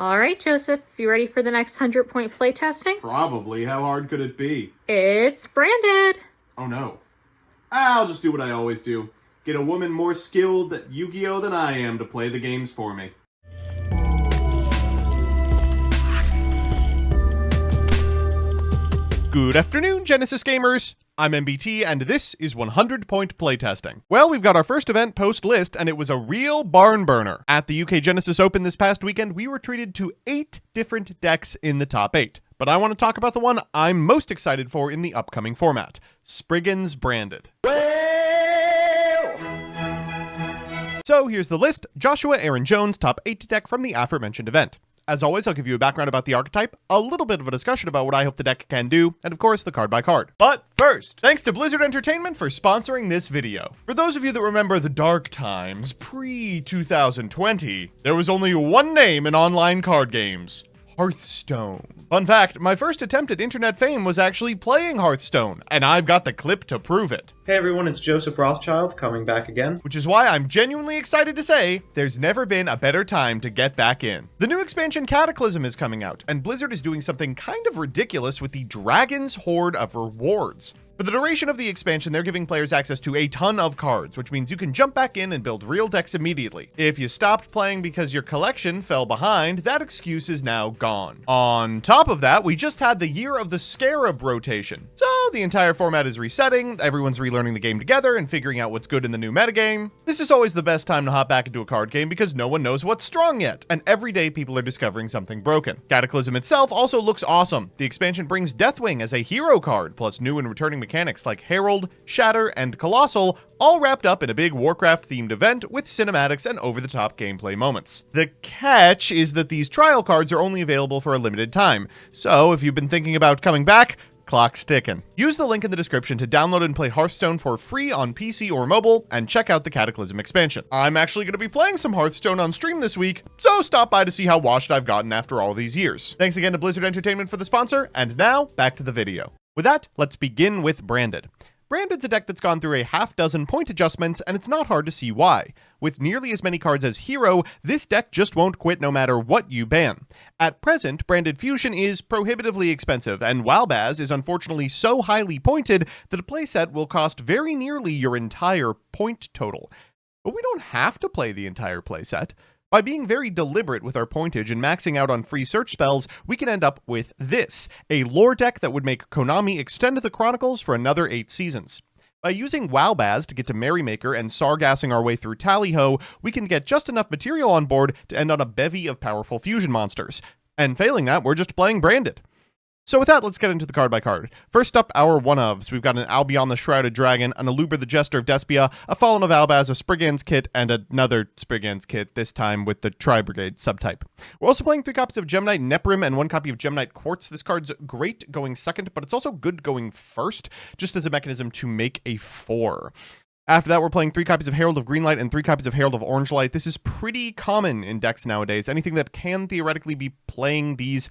All right, Joseph, you ready for the next 100-point playtesting? Probably. How hard could it be? It's branded. Oh no. I'll just do what I always do. Get a woman more skilled at Yu-Gi-Oh! Than I am to play the games for me. Good afternoon, Genesys gamers! I'm MBT, and this is 100-point playtesting. Well, we've got our first event post-list, and it was a real barn burner. At the UK Genesys Open this past weekend, we were treated to 8 different decks in the top 8. But I want to talk about the one I'm most excited for in the upcoming format, SPRINGANS Branded. So here's the list: Joshua Aaron Jones, top 8 deck from the aforementioned event. As always, I'll give you a background about the archetype, a little bit of a discussion about what I hope the deck can do, and of course, the card by card. But first, thanks to Blizzard Entertainment for sponsoring this video. For those of you that remember the dark times, pre-2020, there was only one name in online card games: Hearthstone. Fun fact, my first attempt at internet fame was actually playing Hearthstone, and I've got the clip to prove it. Hey everyone, it's Joseph Rothschild coming back again. Which is why I'm genuinely excited to say there's never been a better time to get back in. The new expansion Cataclysm is coming out, and Blizzard is doing something kind of ridiculous with the Dragon's Hoard of rewards. For the duration of the expansion, they're giving players access to a ton of cards, which means you can jump back in and build real decks immediately. If you stopped playing because your collection fell behind, that excuse is now gone. On top of that, we just had the Year of the Scarab rotation. So the entire format is resetting, everyone's relearning the game together and figuring out what's good in the new metagame. This is always the best time to hop back into a card game because no one knows what's strong yet, and every day people are discovering something broken. Cataclysm itself also looks awesome. The expansion brings Deathwing as a hero card, plus new and returning mechanics like Herald, Shatter, and Colossal, all wrapped up in a big Warcraft-themed event with cinematics and over-the-top gameplay moments. The catch is that these trial cards are only available for a limited time, so if you've been thinking about coming back, clock's ticking. Use the link in the description to download and play Hearthstone for free on PC or mobile, and check out the Cataclysm expansion. I'm actually going to be playing some Hearthstone on stream this week, so stop by to see how washed I've gotten after all these years. Thanks again to Blizzard Entertainment for the sponsor, and now, back to the video. With that, let's begin with Branded. Branded's a deck that's gone through a half-dozen point adjustments, and it's not hard to see why. With nearly as many cards as Hero, this deck just won't quit no matter what you ban. At present, Branded Fusion is prohibitively expensive, and Walbaz is unfortunately so highly pointed that a playset will cost very nearly your entire point total. But we don't have to play the entire playset. By being very deliberate with our pointage and maxing out on free search spells, we can end up with this, a lore deck that would make Konami extend the Chronicles for another 8 seasons. By using Walbaz to get to Merrymaker and Sargassing our way through Tally-Ho, we can get just enough material on board to end on a bevy of powerful fusion monsters. And failing that, we're just playing Branded. So with that, let's get into the card by card. First up, our one-ofs. We've got an Albion the Shrouded Dragon, an Aluber the Jester of Despia, a Fallen of Albaz, a Sprigans kit, and another Sprigans kit, this time with the Tri-Brigade subtype. We're also playing 3 copies of Gemnite Neprim and 1 copy of Gemnite Quartz. This card's great going second, but it's also good going first, just as a mechanism to make a 4. After that, we're playing 3 copies of Herald of Greenlight and 3 copies of Herald of Orangelight. This is pretty common in decks nowadays. Anything that can theoretically be playing these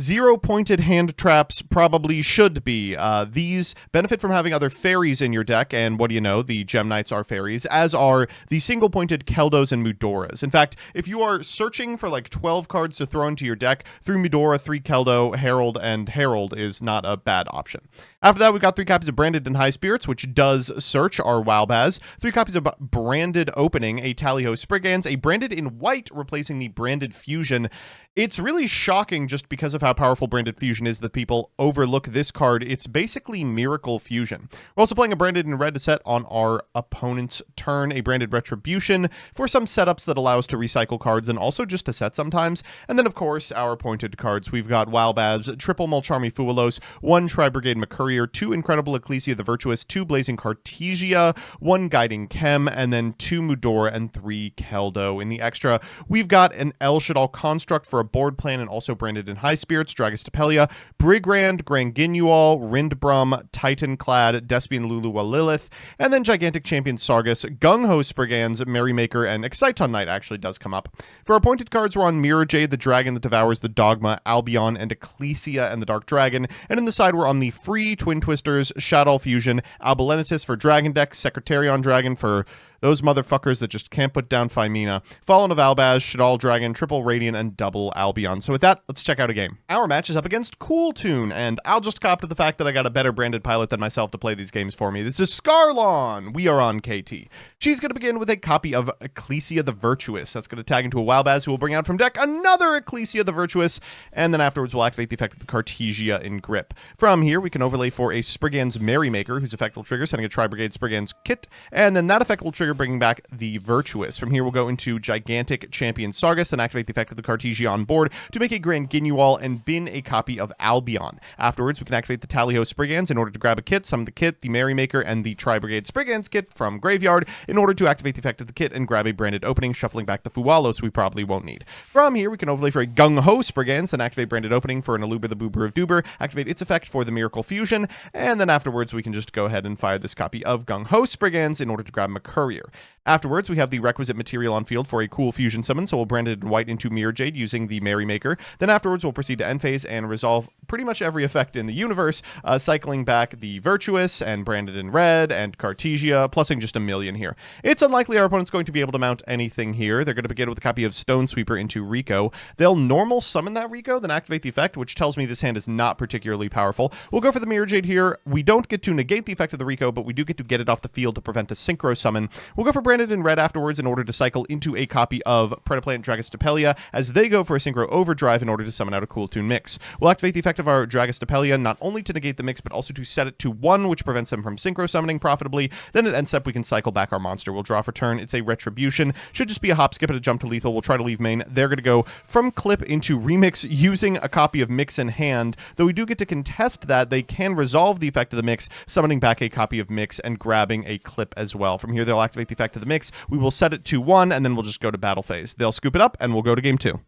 zero-pointed hand traps probably should be. These benefit from having other fairies in your deck, and what do you know, the Gem Knights are fairies, as are the single-pointed Keldos and Mudoras. In fact, if you are searching for like 12 cards to throw into your deck, 3 Mudora, 3 Keldo, Herald, and Herald is not a bad option. After that, we've got 3 copies of Branded and High Spirits, which does search our Walbaz, 3 copies of Branded Opening, a Tally-Ho Sprigans, a Branded in White replacing the Branded Fusion. It's really shocking just because of how powerful Branded Fusion is that people overlook this card. It's basically Miracle Fusion. We're also playing a Branded in Red to set on our opponent's turn, a Branded Retribution for some setups that allow us to recycle cards and also just to set sometimes. And then, of course, our pointed cards. We've got Walbaz, triple Mulcharmy Fuelos, 1 Tri-Brigade McCourier, 2 Incredible Ecclesia the Virtuous, 2 Blazing Cartesia, 1 Guiding Chem, and then 2 Mudora and 3 Keldo. In the extra, we've got an El Shadal Construct for a board plan and also Branded in High Spirits, Dragostapelia, Brigrand, Granginual, Rindbrum, Titanclad, Despian Lulua Lilith, and then Gigantic Champion Sargas, Gung-Ho Sprigans, Merrymaker, and Exciton Knight actually does come up. For our pointed cards, we're on Mirror Jade, the Dragon that Devours the Dogma, Albion, and Ecclesia and the Dark Dragon, and in the side we're on the free Twin Twisters, Shadow Fusion, Albalenitis for Dragon deck, Secretarion Dragon for Those motherfuckers that just can't put down Phimina. Fallen of Albaz, Shadal Dragon, Triple Radiant, and Double Albion. So with that, let's check out a game. Our match is up against Cool Tune, and I'll just cop to the fact that I got a better branded pilot than myself to play these games for me. This is Scarlon. We are on KT. She's going to begin with a copy of Ecclesia the Virtuous. That's going to tag into a Wildbaz who will bring out from deck another Ecclesia the Virtuous, and then afterwards we'll activate the effect of the Cartesia in Grip. From here, we can overlay for a Spriggan's Merrymaker, whose effect will trigger, sending a Tri-Brigade Spriggan's Kit, and then that effect will trigger bringing back the Virtuous. From here, we'll go into Gigantic Champion Sargus and activate the effect of the Cartesia on board to make a Grand Ginual and bin a copy of Albion. Afterwards, we can activate the Tally-Ho Spriggans in order to grab a kit, summon the kit, the Merrymaker, and the Tri-Brigade Spriggan's Kit from Graveyard in order to activate the effect of the kit and grab a branded opening, shuffling back the Fuwalos we probably won't need. From here, we can overlay for a Gung-Ho Spriggans and activate branded opening for an Aluber the Boober of Duber, activate its effect for the Miracle Fusion, and then afterwards, we can just go ahead and fire this copy of Gung-Ho Spriggans in order to grab McCourier. Afterwards, we have the requisite material on field for a cool fusion summon, so we'll brand it in white into Mirror Jade using the Merrymaker. Then afterwards, we'll proceed to end phase and resolve pretty much every effect in the universe, cycling back the Virtuous and branded in red and Cartesia, plussing just a million here. It's unlikely our opponent's going to be able to mount anything here. They're going to begin with a copy of Stone Sweeper into Rico. They'll normal summon that Rico, then activate the effect, which tells me this hand is not particularly powerful. We'll go for the Mirror Jade here. We don't get to negate the effect of the Rico, but we do get to get it off the field to prevent a Synchro summon. We'll go for branded in red afterwards in order to cycle into a copy of Predaplant Dragostapelia as they go for a Synchro Overdrive in order to summon out a Cool Tune Mix. We'll activate the effect of our Dragostapelia not only to negate the mix, but also to set it to 1, which prevents them from Synchro summoning profitably. Then at end step, we can cycle back our monster. We'll draw for turn. It's a Retribution. Should just be a hop, skip, and a jump to lethal. We'll try to leave main. They're going to go from Clip into Remix using a copy of Mix in hand. Though we do get to contest that, they can resolve the effect of the Mix, summoning back a copy of Mix and grabbing a Clip as well. From here, they'll activate the effect of the Mix. We will set it to 1, and then we'll just go to battle phase. They'll scoop it up, and we'll go to game 2.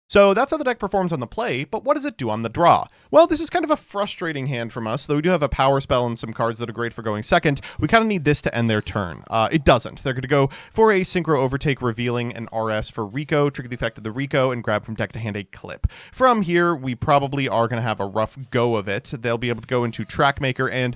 So that's how the deck performs on the play, but what does it do on the draw? Well, this is kind of a frustrating hand from us, though we do have a power spell and some cards that are great for going second. We kind of need this to end their turn. It doesn't. They're going to go for a Synchro Overtake, revealing an RS for Rico, trigger the effect of the Rico, and grab from deck to hand a Clip. From here, we probably are going to have a rough go of it. They'll be able to go into Trackmaker, and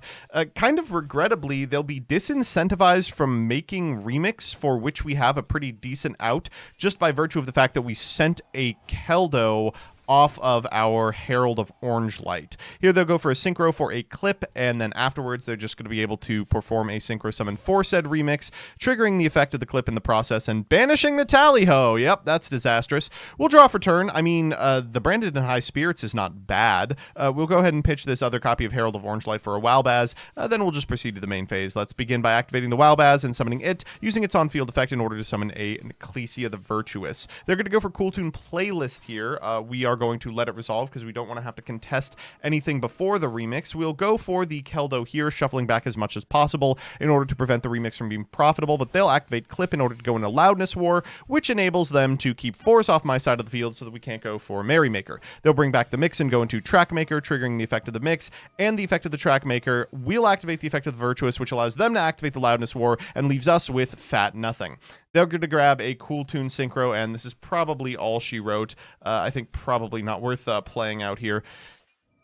kind of regrettably, they'll be disincentivized from making Remix, for which we have a pretty decent out, just by virtue of the fact that we sent a Keldo off of our Herald of Orange Light. Here they'll go for a Synchro for a Clip, and then afterwards they're just going to be able to perform a Synchro Summon for said Remix, triggering the effect of the Clip in the process and banishing the Tally-Ho. Yep, that's disastrous. We'll draw for turn. I mean, the Branded in High Spirits is not bad. We'll go ahead and pitch this other copy of Herald of Orange Light for a Wildbaz, then we'll just proceed to the main phase. Let's begin by activating the Wildbaz and summoning it, using its on-field effect in order to summon an Ecclesia the Virtuous. They're going to go for Cool Tune Playlist here. We are going to let it resolve because we don't want to have to contest anything before the Remix. We'll go for the Keldo here, shuffling back as much as possible in order to prevent the Remix from being profitable, but they'll activate Clip in order to go into Loudness War, which enables them to keep force off my side of the field so that we can't go for Merrymaker. They'll bring back the Mix and go into Trackmaker, triggering the effect of the Mix and the effect of the Trackmaker. We'll activate the effect of the Virtuous, which allows them to activate the Loudness War and leaves us with fat nothing. They're going to grab a Cool Tune Synchro, and this is probably all she wrote. I think probably not worth playing out here.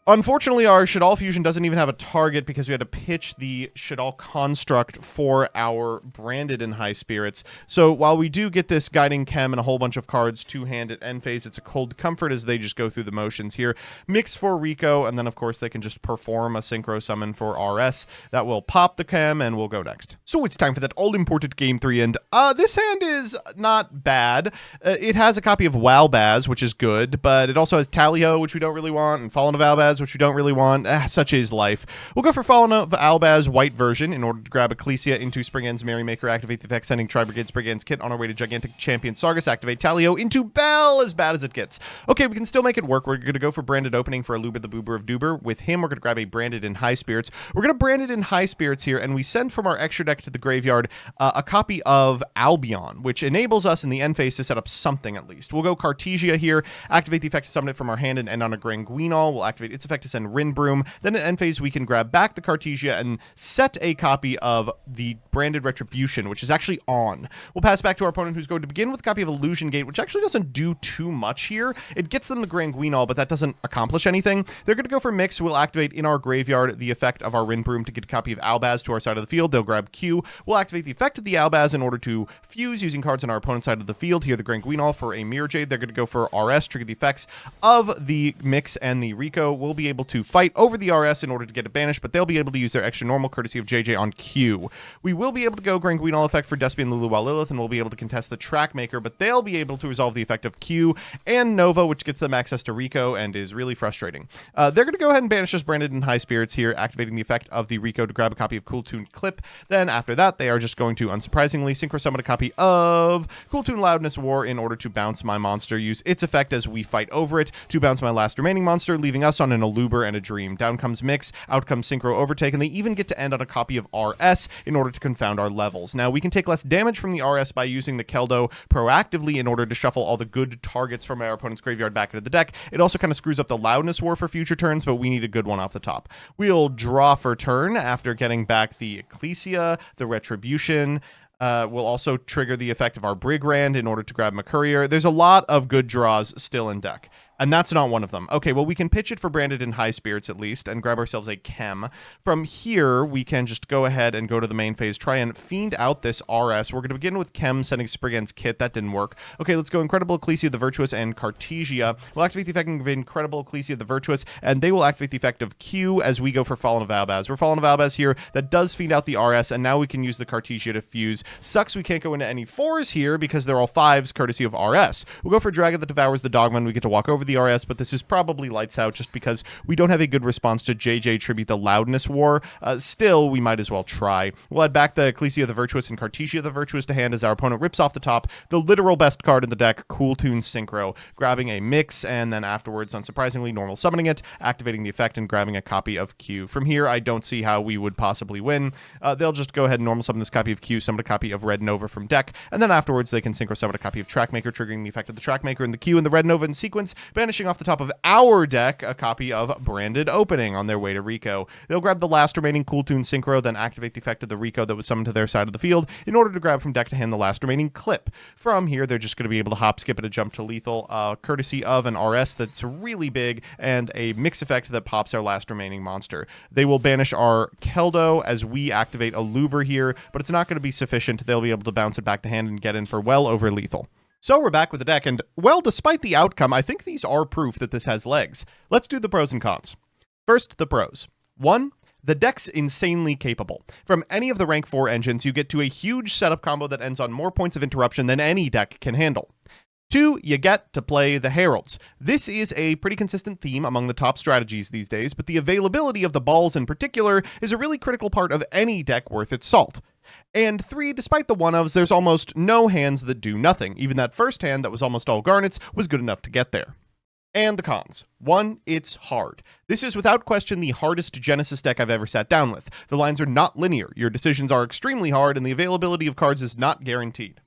Unfortunately, our Shadal Fusion doesn't even have a target because we had to pitch the Shadal Construct for our Branded in High Spirits. So while we do get this Guiding Chem and a whole bunch of cards two-hand at end phase, it's a Cold Comfort as they just go through the motions here. Mix for Rico, and then of course they can just perform a Synchro Summon for RS. That will pop the Chem, and we'll go next. So it's time for that all-important Game 3, and this hand is not bad. It has a copy of Wildbaz, which is good, but it also has Tally-Ho, which we don't really want, and Fallen of Albaz, which we don't really want. Such is life. We'll go for Fallen of Albaz white version in order to grab Ecclesia into Springans Merrymaker, activate the effect, sending Tri-Brigade Spriggan's Kit on our way to Gigantic Champion Sargus, activate Tally-Ho into Bell, as bad as it gets. Okay, we can still make it work. We're going to go for Branded Opening for Aluber the Boober of Duber. With him, we're going to grab a Branded in High Spirits. We're going to brand it in High Spirits here, and we send from our extra deck to the graveyard a copy of Albion, which enables us in the end phase to set up something at least. We'll go Cartesia here, activate the effect to summon it from our hand and end on a Grand Guinal. We'll activate its its effect to send Rin Broom. Then at end phase, we can grab back the Cartesia and set a copy of the Branded Retribution, which is actually on. We'll pass back to our opponent, who's going to begin with a copy of Illusion Gate, which actually doesn't do too much here. It gets them the Granguinol, but that doesn't accomplish anything. They're going to go for Mix. We'll activate in our graveyard the effect of our Rin Broom to get a copy of Albaz to our side of the field. They'll grab Q. We'll activate the effect of the Albaz in order to fuse using cards on our opponent's side of the field. Here, the Granguinol for a Mirror Jade. They're going to go for RS, trigger the effects of the Mix and the Rico. We'll be able to fight over the RS in order to get it banished, but they'll be able to use their extra normal courtesy of JJ on Q. We will be able to go Granguinol effect for Despian Lulu while Lilith, and we'll be able to contest the Trackmaker, but they'll be able to resolve the effect of Q and Nova, which gets them access to Rico and is really frustrating. They're going to go ahead and banish us Branded in High Spirits here, activating the effect of the Rico to grab a copy of Cool Tune Clip. Then after that, they are just going to, unsurprisingly, synchro summon a copy of Cool Tune Loudness War in order to bounce my monster, use its effect as we fight over it to bounce my last remaining monster, leaving us on an Aluber and a Dream. Down comes Mix, out comes Synchro Overtake, and they even get to end on a copy of RS in order to confound our levels. Now, we can take less damage from the RS by using the Keldo proactively in order to shuffle all the good targets from our opponent's graveyard back into the deck. It also kind of screws up the Loudness War for future turns, but we need a good one off the top. We'll draw for turn after getting back the Ecclesia, the Retribution. We'll also trigger the effect of our Brigrand in order to grab McCourier. There's a lot of good draws still in deck. And that's not one of them. Okay, well, we can pitch it for Branded in High Spirits at least and grab ourselves a Chem. From here, we can just go ahead and go to the main phase, try and fiend out this RS. We're going to begin with Chem, sending Spriggan's Kit. That didn't work. Okay, let's go Incredible Ecclesia the Virtuous and Cartesia. We'll activate the effect of Incredible Ecclesia the Virtuous, and they will activate the effect of Q as we go for Fallen of Albaz. We're Fallen of Albaz here. That does fiend out the RS, and now we can use the Cartesia to fuse. Sucks we can't go into any 4s here because they're all 5s courtesy of RS. We'll go for Dragon that Devours the Dogman. We get to walk over the RS, but this is probably lights out just because we don't have a good response to JJ Tribute the Loudness War. Still, we might as well try. We'll add back the Ecclesia the Virtuous and Cartesia the Virtuous to hand as our opponent rips off the top the literal best card in the deck, Cool Tune Synchro, grabbing a Mix, and then afterwards, unsurprisingly, normal summoning it, activating the effect, and grabbing a copy of Q. From here, I don't see how we would possibly win. They'll just go ahead and normal summon this copy of Q, summon a copy of Red Nova from deck, and then afterwards they can synchro summon a copy of Trackmaker, triggering the effect of the Trackmaker and the Q and the Red Nova in sequence, banishing off the top of our deck a copy of Branded Opening on their way to Rico. They'll grab the last remaining Cool Tune Synchro, then activate the effect of the Rico that was summoned to their side of the field in order to grab from deck to hand the last remaining Clip. From here, they're just going to be able to hop, skip, and a jump to lethal, courtesy of an RS that's really big and a Mix effect that pops our last remaining monster. They will banish our Keldo as we activate a Luber here, but it's not going to be sufficient. They'll be able to bounce it back to hand and get in for well over lethal. So we're back with the deck, and, well, despite the outcome, I think these are proof that this has legs. Let's do the pros and cons. First, the pros. 1. The deck's insanely capable. From any of the rank 4 engines, you get to a huge setup combo that ends on more points of interruption than any deck can handle. 2, you get to play the Heralds. This is a pretty consistent theme among the top strategies these days, but the availability of the balls in particular is a really critical part of any deck worth its salt. And 3, despite the one-ofs, there's almost no hands that do nothing. Even that first hand that was almost all garnets was good enough to get there. And the cons. 1, it's hard. This is without question the hardest Genesys deck I've ever sat down with. The lines are not linear, your decisions are extremely hard, and the availability of cards is not guaranteed.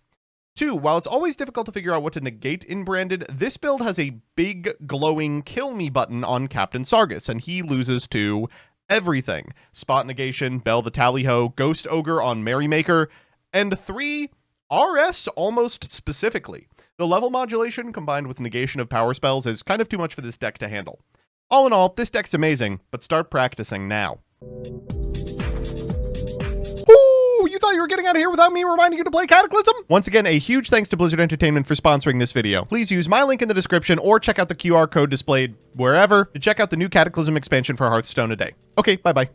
2, while it's always difficult to figure out what to negate in Branded, this build has a big, glowing kill me button on Captain Sargus, and he loses to everything. Spot Negation, Bell the Tallyho, Ghost Ogre on Merrymaker, and 3, RS almost specifically. The level modulation combined with negation of power spells is kind of too much for this deck to handle. All in all, this deck's amazing, but start practicing now. You thought you were getting out of here without me reminding you to play Cataclysm? Once again, a huge thanks to Blizzard Entertainment for sponsoring this video. Please use my link in the description or check out the QR code displayed wherever to check out the new Cataclysm expansion for Hearthstone today. Okay, bye-bye.